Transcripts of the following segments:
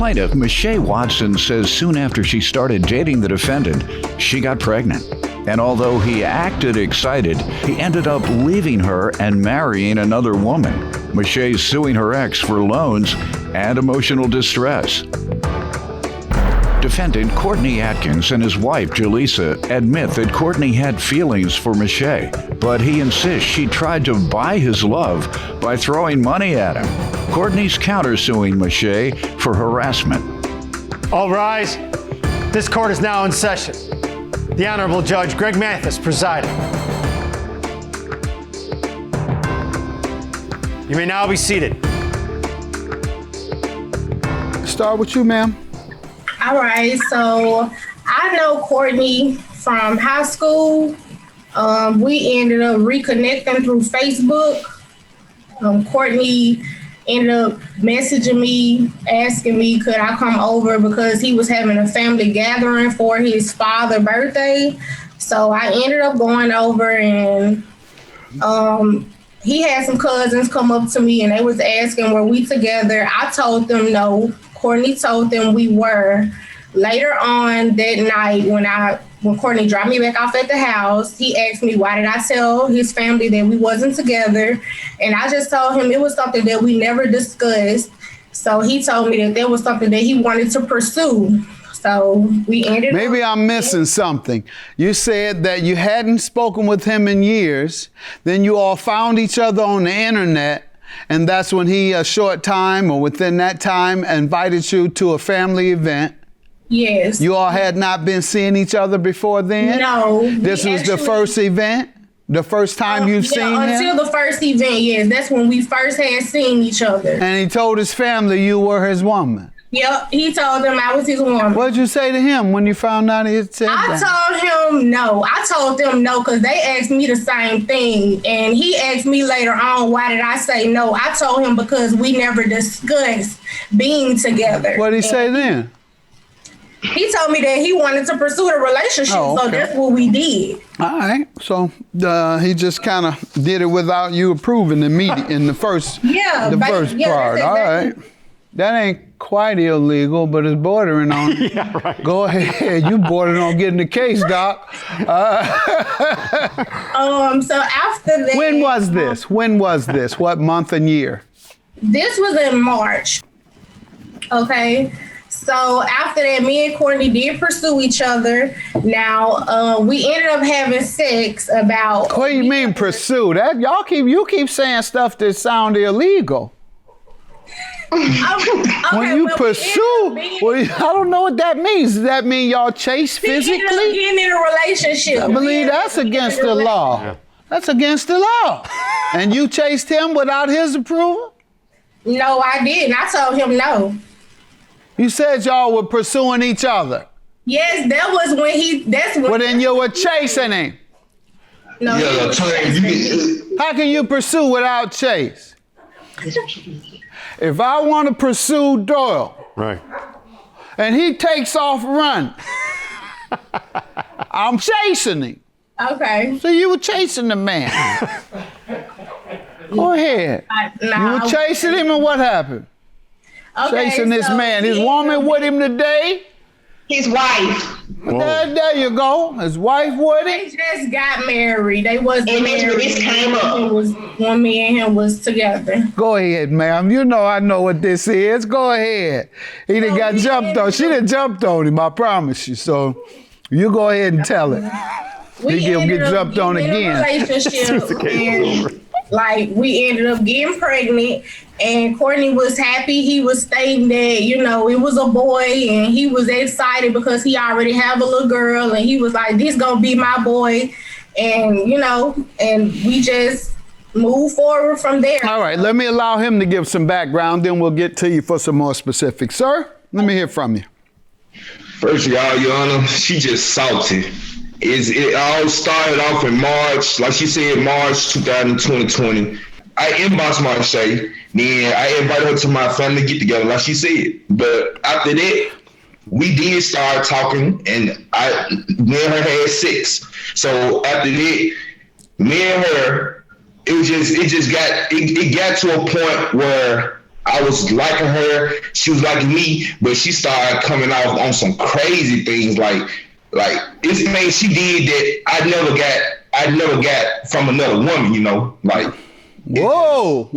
plaintiff, Michelle Watson, says soon after she started dating the defendant, she got pregnant. And although he acted excited, he ended up leaving her and marrying another woman. Michelle's suing her ex for loans and emotional distress. Defendant Courtney Atkins and his wife, Jaleesa, admit that Courtney had feelings for Michelle, but he insists she tried to buy his love by throwing money at him. Courtney's countersuing Michelle for harassment. All rise. This court is now in session. The Honorable Judge Greg Mathis presiding. You may now be seated. Start with you, ma'am. All right, so I know Courtney from high school. We ended up reconnecting through Facebook. Courtney ended up messaging me, asking me could I come over because he was having a family gathering for his father's birthday. So I ended up going over, and he had some cousins come up to me and they was asking were we together. I told them no. Courtney told them we were. Later on that night, when Courtney dropped me back off at the house, he asked me why did I tell his family that we wasn't together, and I just told him it was something that we never discussed. So he told me that there was something that he wanted to pursue. So we ended. Maybe I'm missing something. You said that you hadn't spoken with him in years. Then you all found each other on the internet. And that's when he, a short time or within that time, invited you to a family event. Yes. You all had not been seeing each other before then? No. This was the first event? The first time you've seen him? Until the first event, yes. That's when we first had seen each other. And he told his family you were his woman? Yep, he told them I was his woman. What did you say to him when you found out he had said that? I told him no. I told them no because they asked me the same thing. And he asked me later on, why did I say no? I told him because we never discussed being together. What did he say then? He told me that he wanted to pursue a relationship, so that's what we did. All right, so he just kind of did it without you approving in the first part. Exactly. All right. That ain't quite illegal, but it's bordering on it. Yeah, right. Go ahead. You bordering on getting the case, Doc. So after that. When was this? When was this? What month and year? This was in March. Okay. So after that, me and Courtney did pursue each other. Now, we ended up having sex about. What do you mean pursue? That you keep saying stuff that sound illegal. When you pursue, I don't know what that means. Does that mean y'all chase physically? Getting in a relationship. I believe that's against the law. Yeah. That's against the law. And you chased him without his approval? No, I didn't. I told him no. You said y'all were pursuing each other. Yes, that was when that's when. Well, then you were chasing him. No. How can you pursue without chase? If I want to pursue Doyle, right, and he takes off running, I'm chasing him. Okay. So you were chasing the man. Go ahead. You were chasing him, and what happened? Okay, chasing this man. His woman with him today? His wife. There you go. His wife with him? They just got married. They wasn't married. This came up. It was when me and him was together. Go ahead, ma'am. You know I know what this is. Go ahead. He done got jumped on. She done jumped on him, I promise you. So you go ahead and tell it. He gonna get jumped on again. We ended up getting pregnant, and Courtney was happy. He was stating that, it was a boy, and he was excited because he already have a little girl, and he was like, this gonna be my boy. And, and we just moved forward from there. All right, let me allow him to give some background, then we'll get to you for some more specifics. Sir, let me hear from you. First of all, Your Honor, she just salty. It all started off in March, like she said, March 2020. I inboxed Marche, then I invited her to my family get together, like she said. But after that, we did start talking, and me and her had sex. So after that, me and her, it got to a point where I was liking her, she was liking me, but she started coming out on some crazy things like this thing she did that I never got from another woman, you know, like. Whoa.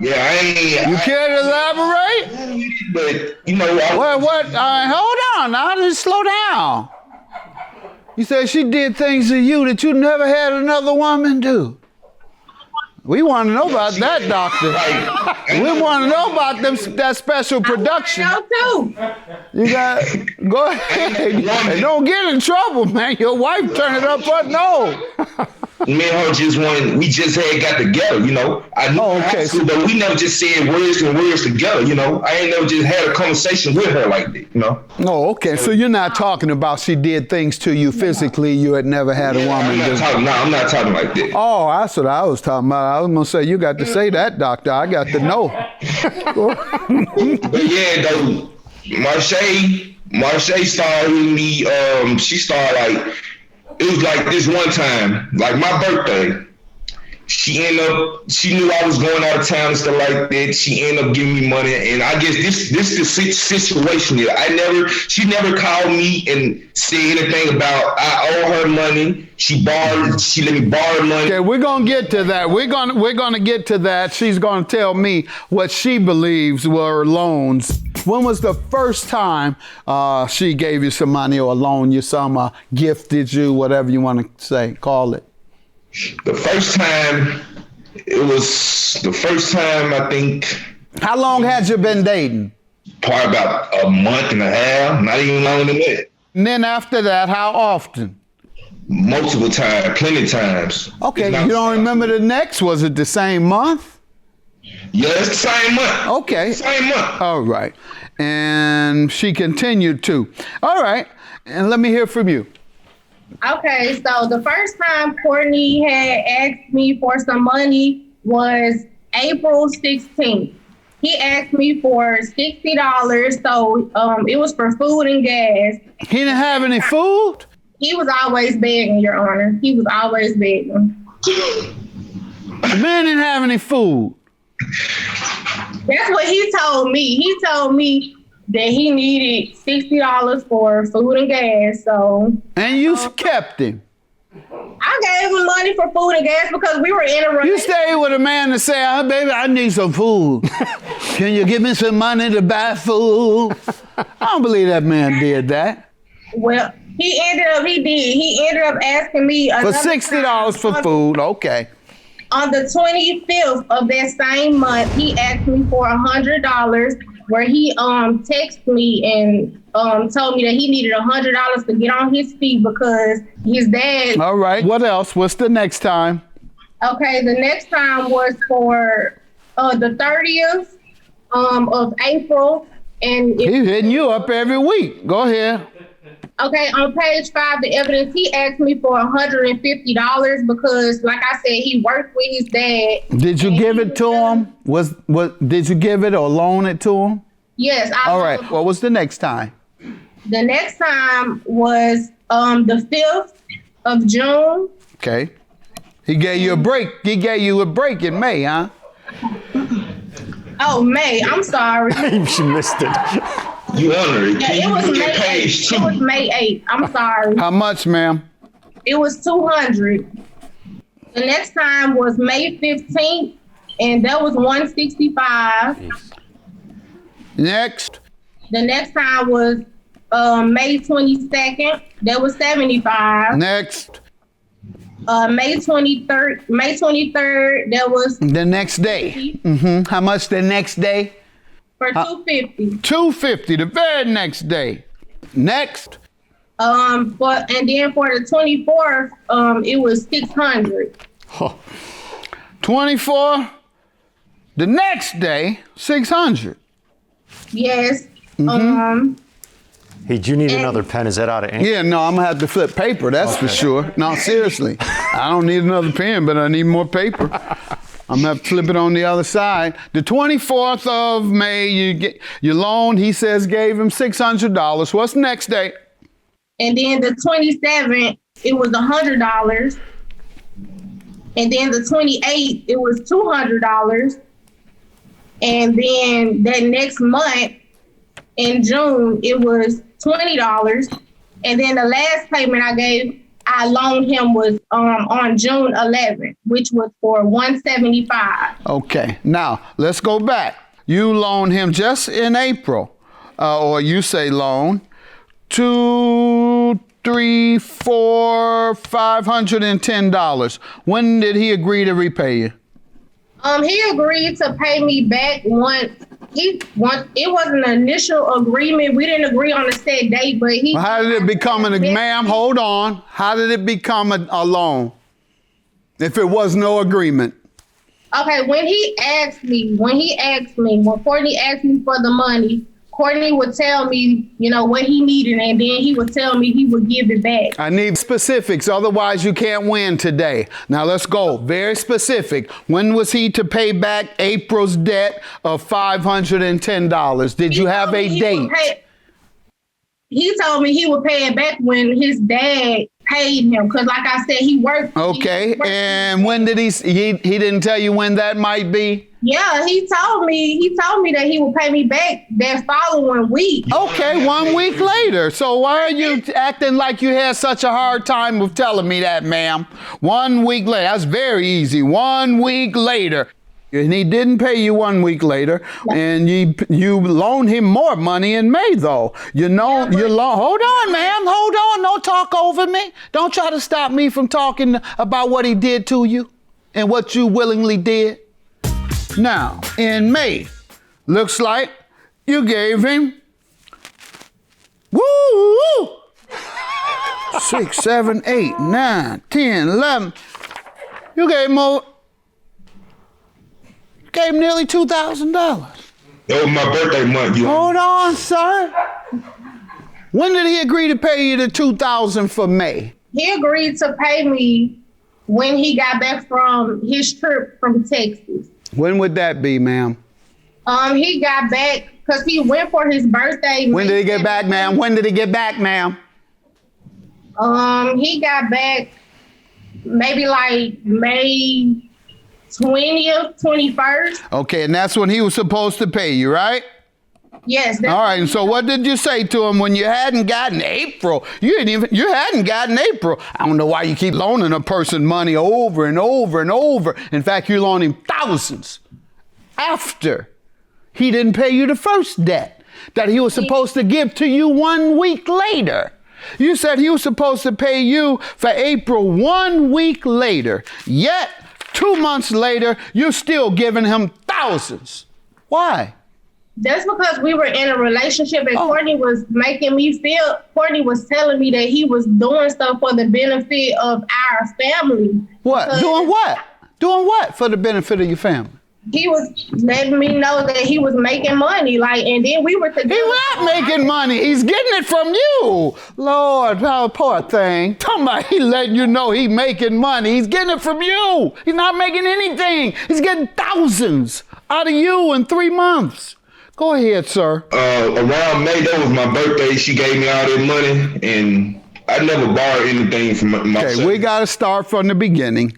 Yeah, You care to elaborate? but you know, What? Hold on, now just slow down. You said she did things to you that you never had another woman do. We want to know about that, doctor. We want to know about that special production. I too. You got go ahead and don't get in trouble, man. Your wife turned it up her no. me and her we just had got together, you know. I knew her high school, but we never just said words together, you know. I ain't never just had a conversation with her like that, you know. Oh, okay. So you're not talking about she did things to you physically you had never had a woman do. I'm not talking like that. Oh, that's what I was talking about. I was gonna say you got to say that, doctor. I got to know. But yeah, though, Marche started with me. She started like, it was like this one time, like my birthday. She knew I was going out of town and stuff like that. She ended up giving me money, and I guess this the situation here. She never called me and said anything about I owe her money. She let me borrow money. Okay, we're gonna get to that. We're gonna get to that. She's gonna tell me what she believes were loans. When was the first time she gave you some money or loaned you some, gifted you, whatever you want to say, call it? The first time, I think. How long had you been dating? Probably about a month and a half, not even longer than that. And then after that, how often? Multiple times, plenty of times. Okay, you don't remember the next? Was it the same month? Yeah, it's the same month. Okay. Same month. All right. And she continued to. All right. And let me hear from you. Okay, so the first time Courtney had asked me for some money was April 16th. He asked me for $60, so it was for food and gas. He didn't have any food? He was always begging, Your Honor. He was always begging. The man didn't have any food. That's what he told me. He told me that he needed $60 for food and gas, so. And you kept him. I gave him money for food and gas because we were in a relationship. You stayed with a man to say, oh, baby, I need some food. Can you give me some money to buy food? I don't believe that man did that. Well, he ended up asking me for $60 for food, okay. On the 25th of that same month, he asked me for $100, where he texted me and told me that he needed $100 to get on his feet because his dad. All right. What else? What's the next time? Okay, the next time was for the 30th of April, and he's hitting you up every week. Go ahead. Okay, on page 5, the evidence, he asked me for $150 because, like I said, he worked with his dad. Did you give it to him? Did you give it or loan it to him? Yes. All right. What was the next time? The next time was the 5th of June. Okay. He gave you a break. He gave you a break in May, huh? Oh, May. I'm sorry. She missed it. You honored. Yeah, it was May 8th. It was May 8th. I'm sorry. How much, ma'am? It was $200. The next time was May 15th, and that was $165. Next. The next time was May 22nd. That was $75. Next. May 23rd. That was the next day. How much the next day? For $250. $250 the very next day. Next. And then for the 24th, it was $600. 24. The next day, $600. Yes. Hey, do you need another pen? Is that out of ink? Yeah, no, I'm gonna have to flip paper. That's for sure. No, seriously, I don't need another pen, but I need more paper. I'm gonna have to flip it on the other side. The 24th of May, you get your loan. He says gave him $600. What's the next day? And then the 27th, it was $100. And then the 28th, it was $200. And then that next month in June, it was $20. And then the last payment I loaned him was on June 11th, which was for $175. Okay, now let's go back. You loaned him just in April, or you say loan, $200, $300, $400, $510. When did he agree to repay you? He agreed to pay me back once. It was an initial agreement. We didn't agree on a set date, but he. Well, how did it become ma'am, hold on. How did it become a loan if it was no agreement? Okay, when Courtney asked me for the money, Courtney would tell me, what he needed, and then he would tell me he would give it back. I need specifics, otherwise you can't win today. Now let's go. Very specific. When was he to pay back April's debt of $510? Did you have a date? He told me he would pay it back when his dad paid him, because like I said, he worked. Okay, and when did he didn't tell you when that might be? Yeah, he told me that he would pay me back that following week. Okay, 1 week later. So why are you acting like you had such a hard time with telling me that, ma'am? 1 week later. That's very easy. 1 week later. And he didn't pay you 1 week later, and you loaned him more money in May, though. Hold on, ma'am. Hold on. Don't talk over me. Don't try to stop me from talking about what he did to you and what you willingly did. Now, in May, looks like you gave him 6, 7, 8, 9, 10, 11. You gave him nearly $2,000. That was my birthday month. Hold on, sir. When did he agree to pay you the $2,000 for May? He agreed to pay me when he got back from his trip from Texas. When would that be, ma'am? He got back because he went for his birthday. When did he get back, ma'am? When did he get back, ma'am? He got back maybe like May 20th, 21st. Okay, and that's when he was supposed to pay you, right? Yes. All right, and so what did you say to him when you hadn't gotten April? You hadn't gotten April. I don't know why you keep loaning a person money over and over and over. In fact, you loaned him thousands after he didn't pay you the first debt that he was supposed to give to you 1 week later. You said he was supposed to pay you for April 1 week later, yet 2 months later, you're still giving him thousands. Why? That's because we were in a relationship, and Courtney was Courtney was telling me that he was doing stuff for the benefit of our family. What? Doing what? Doing what for the benefit of your family? He was letting me know that he was making money, and then we were together. He's not making money. He's getting it from you. Lord, poor thing. Talking about he letting you know he making money. He's getting it from you. He's not making anything. He's getting thousands out of you in 3 months. Go ahead, sir. Around May, that was my birthday. She gave me all that money, and I never borrowed anything from myself. Okay, we got to start from the beginning.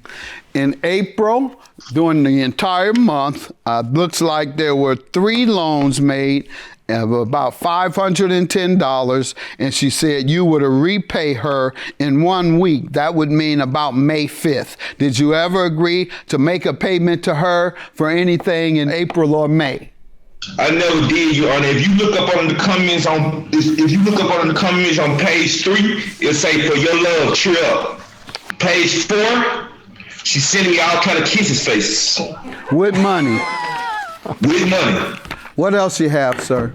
In April, during the entire month, looks like there were 3 loans made of about $510, and she said you were to repay her in 1 week. That would mean about May 5th. Did you ever agree to make a payment to her for anything in April or May? I never did, Your Honor. If you look up on the comments on page 3, it'll say for your love trip. Page 4, she's sending me all kind of kisses faces. With money. With money. What else you have, sir?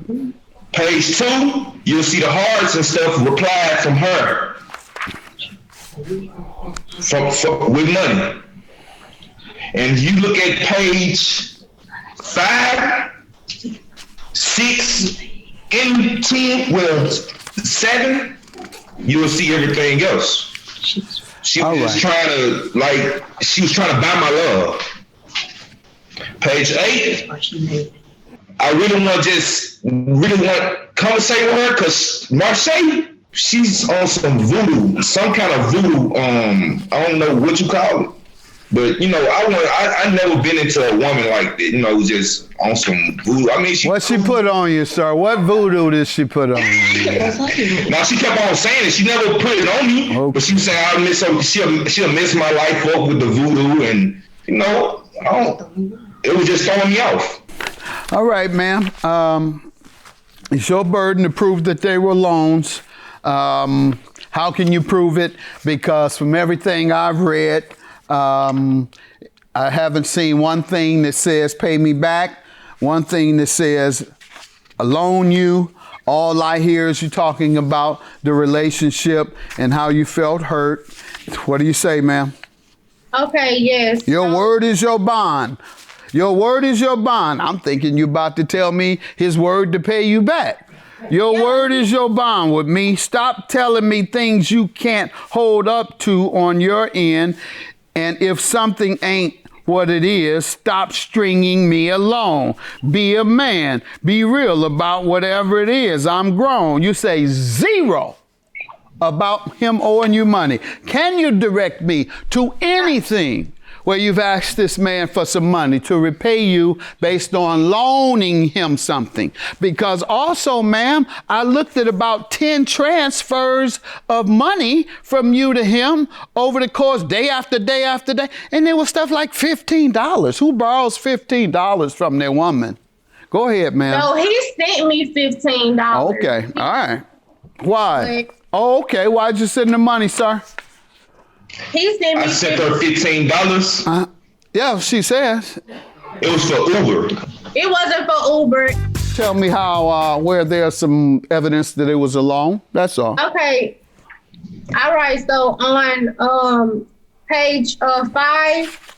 Page 2, you'll see the hearts and stuff replied from her. With money. And you look at page 5, 6, and 10, 7, you will see everything else. She was trying to buy my love. Page 8, I really want to conversate with her because Marseille, she's on some voodoo, some kind of voodoo, I don't know what you call it, But I never been into a woman like that. Just on some voodoo. I mean, what she put on you, sir? What voodoo did she put on you? Now she kept on saying it. She never put it on me. Okay. But she was saying I'll miss her. She'll miss my life up with the voodoo, and it was just throwing me off. All right, ma'am. It's your burden to prove that they were loans. How can you prove it? Because from everything I've read, I haven't seen one thing that says pay me back, one thing that says loan you. All I hear is you talking about the relationship and how you felt hurt. What do you say, ma'am? Okay, yes. Your word is your bond. Your word is your bond. I'm thinking you about to tell me his word to pay you back. Your word is your bond with me. Stop telling me things you can't hold up to on your end. And if something ain't what it is, stop stringing me along. Be a man. Be real about whatever it is. I'm grown. You say 0 about him owing you money. Can you direct me to anything where you've asked this man for some money to repay you based on loaning him something? Because also, ma'am, I looked at about 10 transfers of money from you to him over the course, day after day after day. And there was stuff like $15. Who borrows $15 from their woman? Go ahead, ma'am. No, he sent me $15. Okay, all right. Why? Oh, okay. Why'd you send the money, sir? He sent me. I sent her $15. Yeah, she says. It was for Uber. It wasn't for Uber. Tell me how, where there's some evidence that it was a loan. That's all. Okay. All right. So on page 5,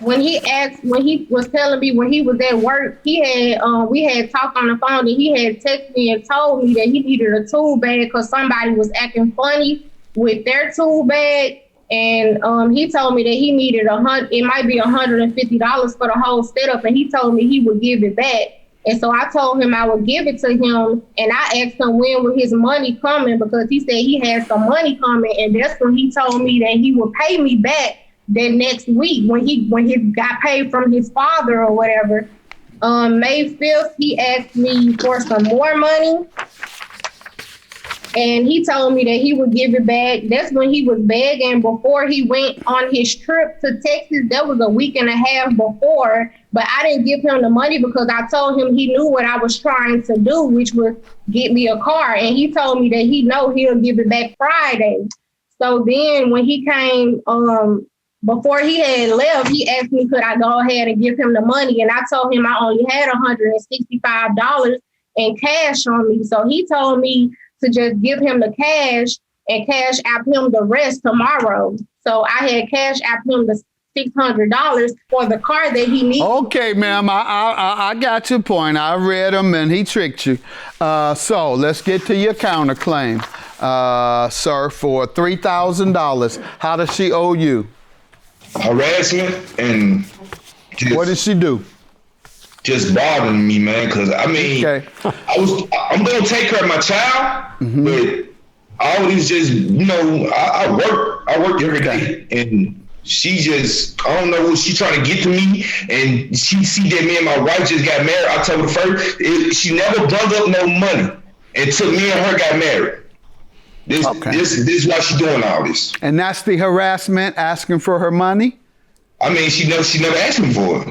when he was telling me when he was at work, he had we had talked on the phone, and he had texted me and told me that he needed a tool bag because somebody was acting funny with their tool bag. And he told me that he needed it might be $150 for the whole setup, and he told me he would give it back. And so I told him I would give it to him, and I asked him when was his money coming, because he said he had some money coming, and that's when he told me that he would pay me back that next week when he got paid from his father or whatever. May 5th, he asked me for some more money. And he told me that he would give it back. That's when he was begging before he went on his trip to Texas. That was a week and a half before. But I didn't give him the money because I told him he knew what I was trying to do, which was get me a car. And he told me that he'll give it back Friday. So then when he came, before he had left, he asked me, could I go ahead and give him the money? And I told him I only had $165 in cash on me. So he told me to just give him the cash and cash app him the rest tomorrow. So I had cash app him the $600 for the car that he needed. Okay, ma'am, I got your point. I read him and he tricked you. So let's get to your counterclaim, sir, for $3,000. How does she owe you? Harassment and what did she do? Just bothering me, man. Because I mean, okay. I'm gonna take care of my child, but I always just, I work every day, and she just, I don't know what she's trying to get to me, and she see that me and my wife just got married October 1st. She never brought up no money until me and her got married. This is why she's doing all this. And that's the harassment, asking for her money? I mean, she never asked me for it.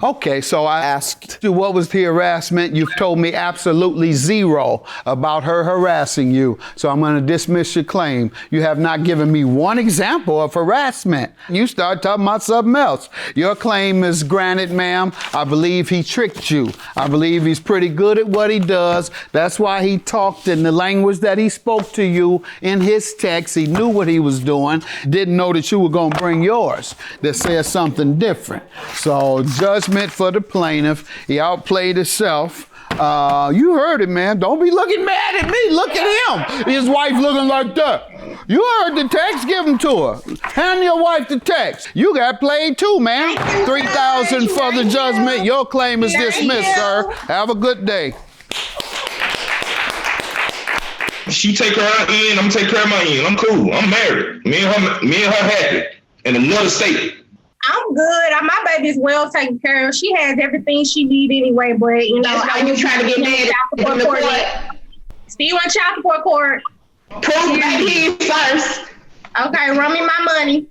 Okay, so I asked you what was the harassment. You've told me absolutely zero about her harassing you. So I'm going to dismiss your claim. You have not given me one example of harassment. You start talking about something else. Your claim is granted, ma'am. I believe he tricked you. I believe he's pretty good at what he does. That's why he talked in the language that he spoke to you in his text. He knew what he was doing. Didn't know that you were going to bring yours that says something different. So judgment for the plaintiff. He outplayed himself. You heard it, man. Don't be looking mad at me. Look at him. His wife looking like that. You heard the text. Give him to her. Hand your wife the text. You got played too, man. $3,000 for the judgment. Your claim is dismissed, sir. Have a good day. She take her end. I'm take care of my end. I'm cool. I'm married. Me and her happy in another state. I'm good. My baby's well taken care of. She has everything she needs anyway, but That's why you trying to get mad at the court. Still want child support court. Prove baby first. Okay, run me my money.